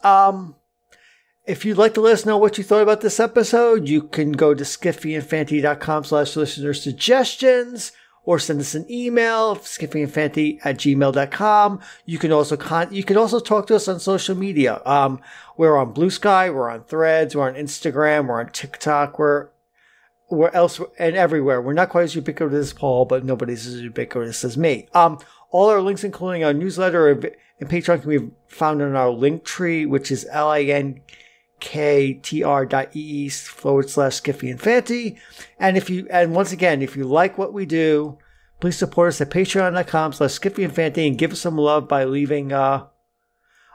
A: If you'd like to let us know what you thought about this episode, you can go to skiffyandfanty.com/listener suggestions, or send us an email, skiffyandfanty@gmail.com. You can also talk to us on social media. We're on Blue Sky, we're on Threads, we're on Instagram, we're on TikTok, we're we're elsewhere and everywhere. We're not quite as ubiquitous as Paul, but nobody's as ubiquitous as me. All our links, including our newsletter and Patreon, can be found on our link tree, which is linktr.ee/Skiffy and Fanty. And once again, if you like what we do, please support us at patreon.com/Skiffy and Fanty and give us some love by leaving a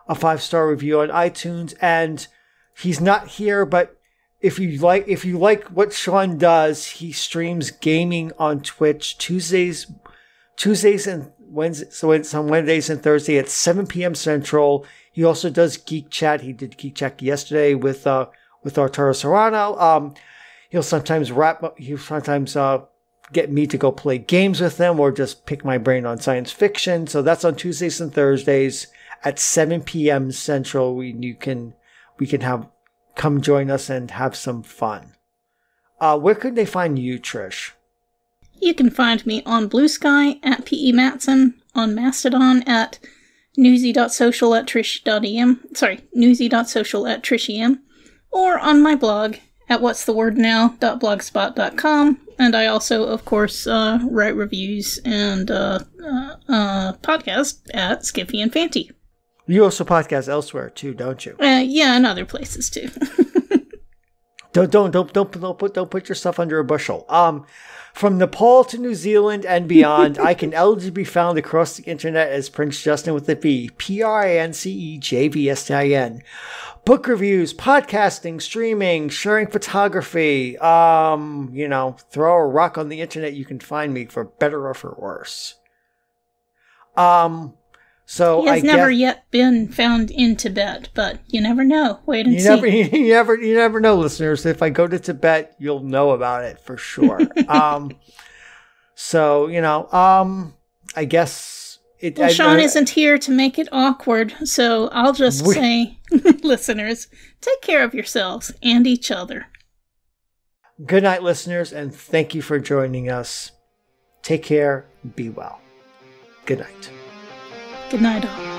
A: 5-star review on iTunes. And he's not here, but if you like what Sean does, he streams gaming on Twitch Tuesdays and Wednesdays. So it's on Wednesdays and Thursdays at 7 p.m. Central. He also does Geek Chat. He did Geek Chat yesterday with Arturo Serrano. He'll sometimes get me to go play games with them or just pick my brain on science fiction. So that's on Tuesdays and Thursdays at 7 p.m. Central. We can come join us and have some fun. Where could they find you, Trish?
B: You can find me on Blue Sky at PE Matson, on Mastodon at newsy.social@trish.em, or on my blog at whatsthewordnow.blogspot.com. And I also, of course, write reviews and podcast at Skiffy and Fanty.
A: You also podcast elsewhere too, don't you?
B: Yeah, and other places too.
A: Don't put your stuff under a bushel. From Nepal to New Zealand and beyond, I can eligibly be found across the internet as Prince Justin with a V, PRINCEJVSTIN. Book reviews, podcasting, streaming, sharing photography. Throw a rock on the internet, you can find me for better or for worse. So
B: he has never yet been found in Tibet, but you never know. Wait and see.
A: You never know, listeners. If I go to Tibet, you'll know about it for sure. I guess
B: Sean isn't here to make it awkward, so I'll just say, listeners, take care of yourselves and each other.
A: Good night, listeners, and thank you for joining us. Take care. Be well. Good night.
B: Good night, all.